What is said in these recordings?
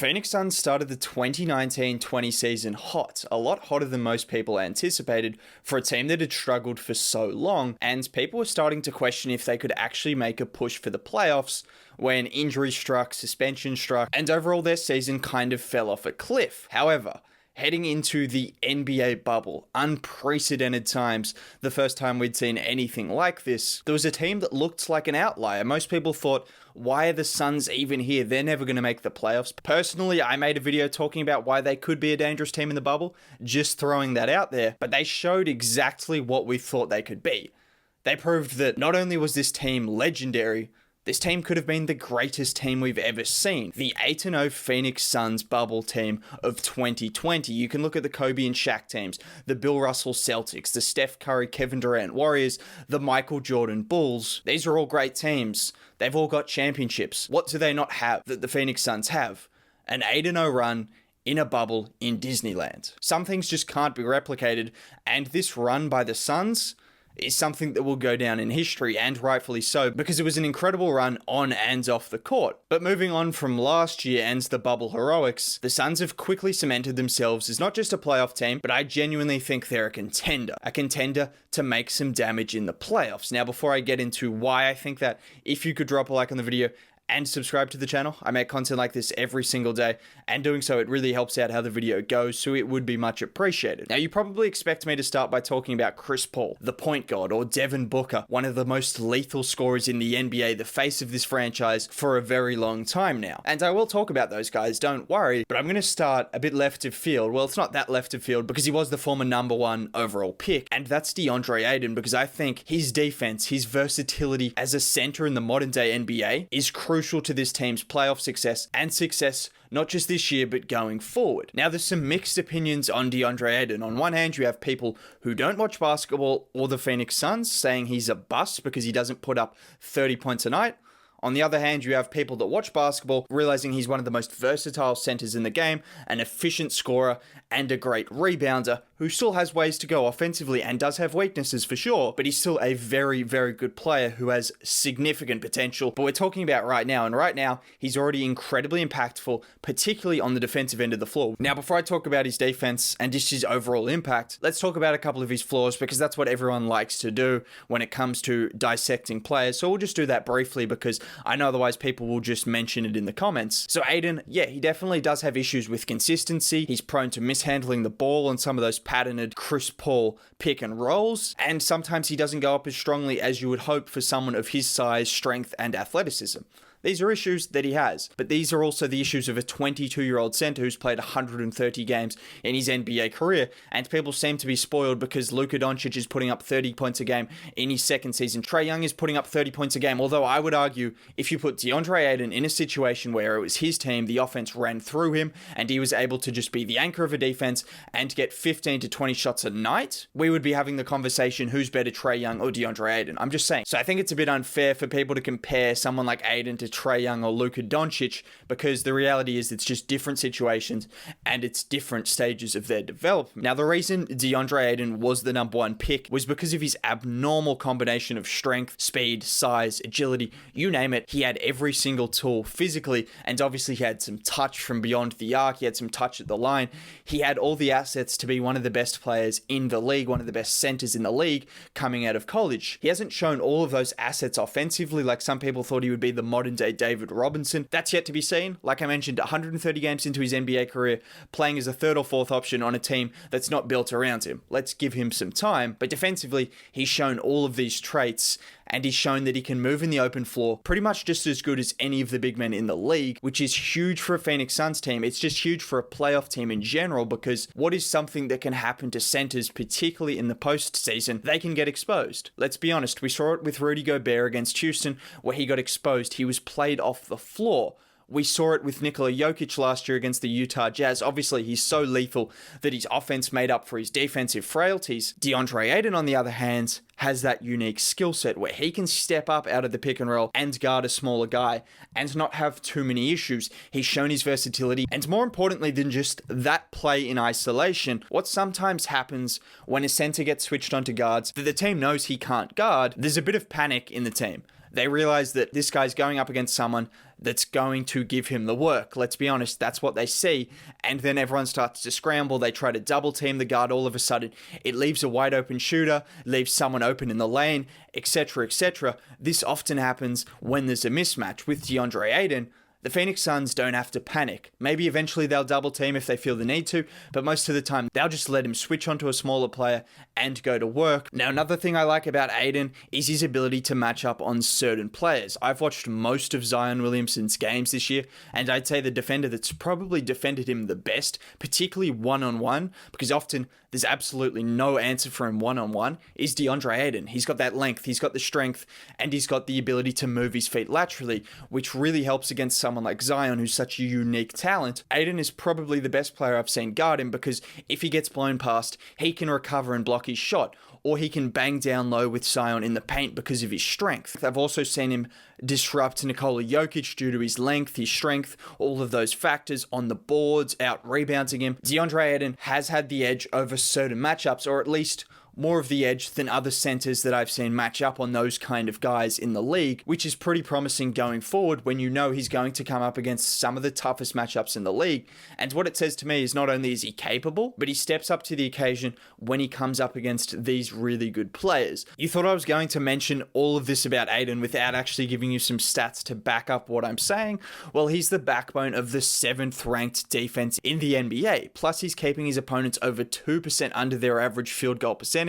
Phoenix Suns started the 2019-20 season hot, a lot hotter than most people anticipated for a team that had struggled for so long, and people were starting to question if they could actually make a push for the playoffs when injuries struck, suspension struck, and overall their season kind of fell off a cliff. However, heading into the NBA bubble, unprecedented times, the first time we'd seen anything like this, there was a team that looked like an outlier. Most people thought, why are the Suns even here? They're never going to make the playoffs. Personally, I made a video talking about why they could be a dangerous team in the bubble, just throwing that out there, but they showed exactly what we thought they could be. They proved that not only was this team legendary, this team could have been the greatest team we've ever seen. The 8-0 Phoenix Suns bubble team of 2020. You can look at the Kobe and Shaq teams, the Bill Russell Celtics, the Steph Curry, Kevin Durant Warriors, the Michael Jordan Bulls. These are all great teams. They've all got championships. What do they not have that the Phoenix Suns have? An 8-0 run in a bubble in Disneyland. Some things just can't be replicated, and this run by the Suns is something that will go down in history, and rightfully so, because it was an incredible run on and off the court. But moving on from last year and the bubble heroics, the Suns have quickly cemented themselves as not just a playoff team, but I genuinely think they're a contender to make some damage in the playoffs. Now, before I get into why I think that, if you could drop a like on the video and subscribe to the channel. I make content like this every single day, and doing so, it really helps out how the video goes, so it would be much appreciated. Now, you probably expect me to start by talking about Chris Paul, the point guard, or Devin Booker, one of the most lethal scorers in the NBA, the face of this franchise for a very long time now. And I will talk about those guys, don't worry, but I'm going to start a bit left of field. Well, it's not that left of field, because he was the former #1 overall pick, and that's Deandre Ayton, because I think his defense, his versatility as a center in the modern day NBA is crucial to this team's playoff success, and success not just this year, but going forward. Now, there's some mixed opinions on Deandre Ayton. On one hand, you have people who don't watch basketball or the Phoenix Suns saying he's a bust because he doesn't put up 30 points a night. On the other hand, you have people that watch basketball realizing he's one of the most versatile centers in the game, an efficient scorer, and a great rebounder who still has ways to go offensively and does have weaknesses for sure, but he's still a very, very good player who has significant potential. But we're talking about right now, and right now, he's already incredibly impactful, particularly on the defensive end of the floor. Now, before I talk about his defense and just his overall impact, let's talk about a couple of his flaws, because that's what everyone likes to do when it comes to dissecting players. So we'll just do that briefly, because I know otherwise people will just mention it in the comments. So Ayton, yeah, he definitely does have issues with consistency. He's prone to mishandling the ball on some of those patterned Chris Paul pick and rolls, and sometimes he doesn't go up as strongly as you would hope for someone of his size, strength, and athleticism. These are issues that he has, but these are also the issues of a 22-year-old center who's played 130 games in his NBA career, and people seem to be spoiled because Luka Doncic is putting up 30 points a game in his second season. Trae Young is putting up 30 points a game, although I would argue if you put Deandre Ayton in a situation where it was his team, the offense ran through him, and he was able to just be the anchor of a defense and get 15 to 20 shots a night, we would be having the conversation, who's better, Trae Young or Deandre Ayton? I'm just saying. So I think it's a bit unfair for people to compare someone like Ayton to Trae Young or Luka Doncic, because the reality is it's just different situations and it's different stages of their development. Now, the reason Deandre Ayton was the #1 pick was because of his abnormal combination of strength, speed, size, agility, you name it. He had every single tool physically, and obviously he had some touch from beyond the arc. He had some touch at the line. He had all the assets to be one of the best players in the league, one of the best centers in the league coming out of college. He hasn't shown all of those assets offensively like some people thought he would be, the modern day David Robinson. That's yet to be seen. Like I mentioned, 130 games into his NBA career, playing as a third or fourth option on a team that's not built around him. Let's give him some time. But defensively, he's shown all of these traits, and he's shown that he can move in the open floor pretty much just as good as any of the big men in the league, which is huge for a Phoenix Suns team. It's just huge for a playoff team in general, because what is something that can happen to centers, particularly in the postseason? They can get exposed. Let's be honest, we saw it with Rudy Gobert against Houston, where he got exposed. He was played off the floor. We saw it with Nikola Jokic last year against the Utah Jazz. Obviously, he's so lethal that his offense made up for his defensive frailties. Deandre Ayton, on the other hand, has that unique skill set where he can step up out of the pick and roll and guard a smaller guy and not have too many issues. He's shown his versatility, and more importantly than just that play in isolation, what sometimes happens when a center gets switched onto guards that the team knows he can't guard, there's a bit of panic in the team. They realize that this guy's going up against someone that's going to give him the work. Let's be honest, that's what they see. And then everyone starts to scramble. They try to double team the guard. All of a sudden, it leaves a wide open shooter, leaves someone open in the lane, etc., etc. This often happens when there's a mismatch. With Deandre Ayton, the Phoenix Suns don't have to panic. Maybe eventually they'll double team if they feel the need to, but most of the time they'll just let him switch onto a smaller player and go to work. Now, another thing I like about Ayton is his ability to match up on certain players. I've watched most of Zion Williamson's games this year, and I'd say the defender that's probably defended him the best, particularly one-on-one, because often there's absolutely no answer for him one-on-one, is Deandre Ayton. He's got that length, he's got the strength, and he's got the ability to move his feet laterally, which really helps against someone like Zion, who's such a unique talent. Ayton is probably the best player I've seen guard him, because if he gets blown past, he can recover and block his shot, or he can bang down low with Zion in the paint because of his strength. I've also seen him disrupt Nikola Jokic due to his length, his strength, all of those factors on the boards, out-rebounding him. Deandre Ayton has had the edge over certain matchups, or at least more of the edge than other centers that I've seen match up on those kind of guys in the league, which is pretty promising going forward when you know he's going to come up against some of the toughest matchups in the league. And what it says to me is not only is he capable, but he steps up to the occasion when he comes up against these really good players. You thought I was going to mention all of this about Ayton without actually giving you some stats to back up what I'm saying? Well, he's the backbone of the 7th ranked defense in the NBA. Plus, he's keeping his opponents over 2% under their average field goal percentage,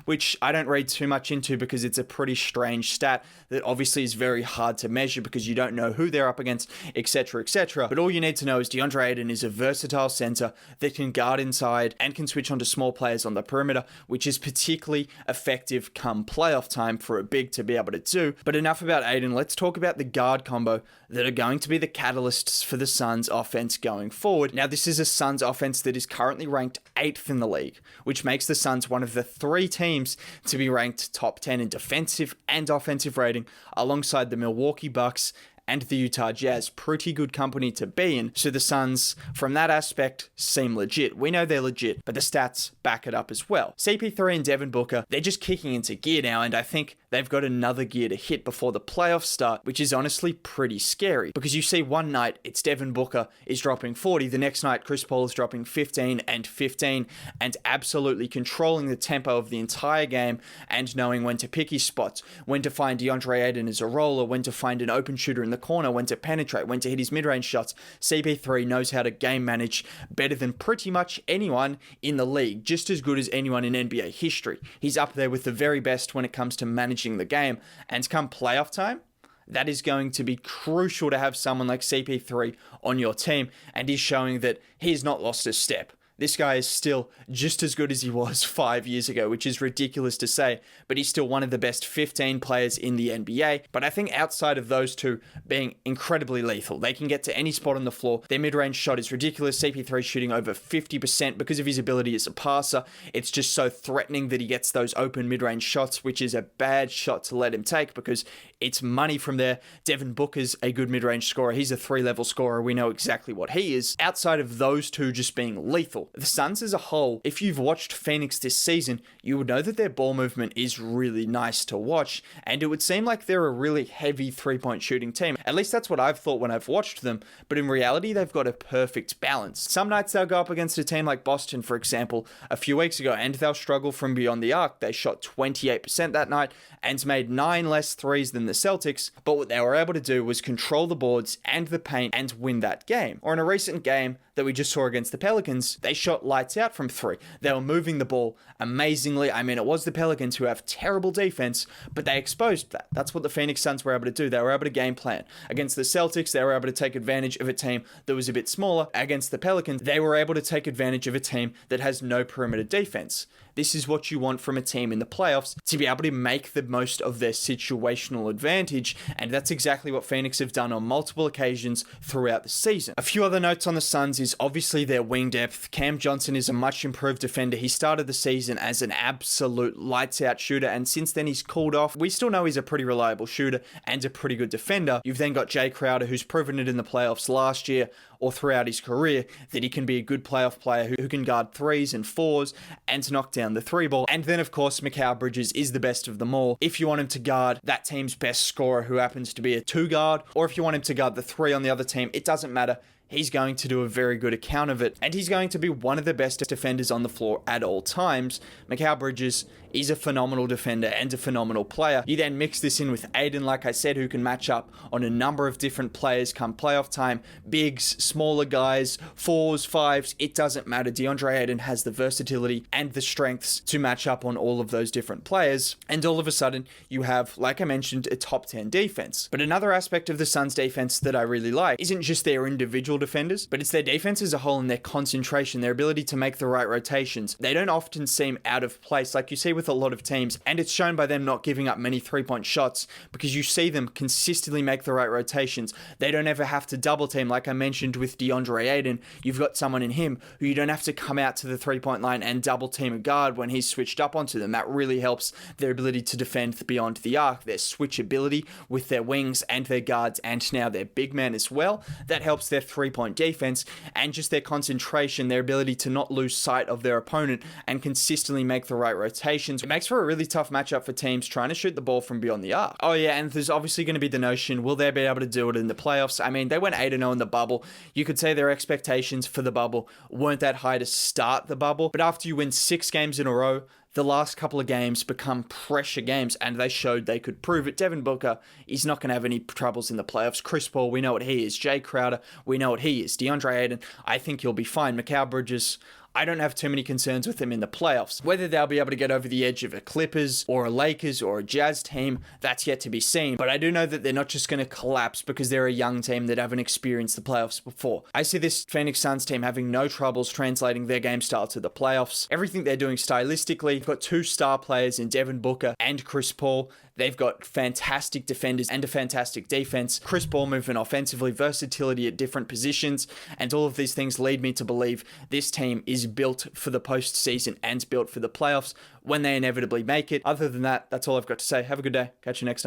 which I don't read too much into because it's a pretty strange stat that obviously is very hard to measure because you don't know who they're up against, etc., etc. But all you need to know is Deandre Ayton is a versatile center that can guard inside and can switch onto small players on the perimeter, which is particularly effective come playoff time for a big to be able to do. But enough about Ayton, let's talk about the guard combo that are going to be the catalysts for the Suns offense going forward. Now, this is a Suns offense that is currently ranked 8th in the league, which makes the Suns one of the 3 teams to be ranked top 10 in defensive and offensive rating, alongside the Milwaukee Bucks and the Utah Jazz. Pretty good company to be in. So the Suns, from that aspect, seem legit. We know they're legit, but the stats back it up as well. CP3 and Devin Booker, they're just kicking into gear now, and I think they've got another gear to hit before the playoffs start, which is honestly pretty scary, because you see one night it's Devin Booker is dropping 40, the next night Chris Paul is dropping 15 and 15, and absolutely controlling the tempo of the entire game and knowing when to pick his spots, when to find Deandre Ayton as a roller, when to find an open shooter in the corner, when to penetrate, when to hit his mid-range shots. CP3 knows how to game manage better than pretty much anyone in the league, just as good as anyone in NBA history. He's up there with the very best when it comes to managing the game, and come playoff time, that is going to be crucial to have someone like CP3 on your team, and he's showing that he's not lost a step. This guy is still just as good as he was 5 years ago, which is ridiculous to say, but he's still one of the best 15 players in the NBA. But I think outside of those two being incredibly lethal, they can get to any spot on the floor. Their mid-range shot is ridiculous. CP3 shooting over 50% because of his ability as a passer. It's just so threatening that he gets those open mid-range shots, which is a bad shot to let him take because it's money from there. Devin Booker's a good mid-range scorer. He's a 3-level scorer. We know exactly what he is. Outside of those two just being lethal, the Suns as a whole, if you've watched Phoenix this season, you would know that their ball movement is really nice to watch, and it would seem like they're a really heavy 3-point shooting team. At least that's what I've thought when I've watched them, but in reality, they've got a perfect balance. Some nights they'll go up against a team like Boston, for example, a few weeks ago, and they'll struggle from beyond the arc. They shot 28% that night and made 9 less threes than the Celtics, but what they were able to do was control the boards and the paint and win that game. Or in a recent game that we just saw against the Pelicans, they shot lights out from 3. They were moving the ball amazingly. I mean, it was the Pelicans who have terrible defense, but they exposed that. That's what the Phoenix Suns were able to do. They were able to game plan. Against the Celtics, they were able to take advantage of a team that was a bit smaller. Against the Pelicans, they were able to take advantage of a team that has no perimeter defense. This is what you want from a team in the playoffs, to be able to make the most of their situational advantage, and that's exactly what Phoenix have done on multiple occasions throughout the season. A few other notes on the Suns is is obviously their wing depth. Cam Johnson is a much improved defender. He started the season as an absolute lights out shooter, and since then he's cooled off. We still know he's a pretty reliable shooter and a pretty good defender. You've then got Jay Crowder, who's proven it in the playoffs last year or throughout his career that he can be a good playoff player who can guard threes and fours and knock down the three ball. And then, of course, Mikal Bridges is the best of them all. If you want him to guard that team's best scorer who happens to be a two guard, or if you want him to guard the three on the other team, it doesn't matter. He's going to do a very good account of it, and he's going to be one of the best defenders on the floor at all times. Mikal Bridges is a phenomenal defender and a phenomenal player. You then mix this in with Ayton, like I said, who can match up on a number of different players come playoff time. Bigs, smaller guys, fours, fives, it doesn't matter. Deandre Ayton has the versatility and the strengths to match up on all of those different players, and all of a sudden you have, like I mentioned, a top 10 defense. But another aspect of the Suns defense that I really like isn't just their individual defenders, but it's their defense as a whole and their concentration, their ability to make the right rotations. They don't often seem out of place like you see with a lot of teams, and it's shown by them not giving up many three-point shots because you see them consistently make the right rotations. They don't ever have to double team, like I mentioned with Deandre Ayton. You've got someone in him who you don't have to come out to the three-point line and double team a guard when he's switched up onto them. That really helps their ability to defend beyond the arc, their switchability with their wings and their guards and now their big man as well. That helps their three-point defense and just their concentration, their ability to not lose sight of their opponent and consistently make the right rotations. It makes for a really tough matchup for teams trying to shoot the ball from beyond the arc. Oh yeah, and there's obviously going to be the notion, will they be able to do it in the playoffs? I mean, they went 8-0 in the bubble. You could say their expectations for the bubble weren't that high to start the bubble, but after you win 6 games in a row, the last couple of games become pressure games, and they showed they could prove it. Devin Booker is not going to have any troubles in the playoffs. Chris Paul, we know what he is. Jay Crowder, we know what he is. Deandre Ayton, I think he'll be fine. Mikal Bridges, I don't have too many concerns with them in the playoffs. Whether they'll be able to get over the edge of a Clippers or a Lakers or a Jazz team, that's yet to be seen. But I do know that they're not just going to collapse because they're a young team that haven't experienced the playoffs before. I see this Phoenix Suns team having no troubles translating their game style to the playoffs. Everything they're doing stylistically, they've got 2 star players in Devin Booker and Chris Paul. They've got fantastic defenders and a fantastic defense. Chris Paul movement offensively, versatility at different positions, and all of these things lead me to believe this team is built for the postseason and built for the playoffs when they inevitably make it. Other than that, that's all I've got to say. Have a good day. Catch you next time.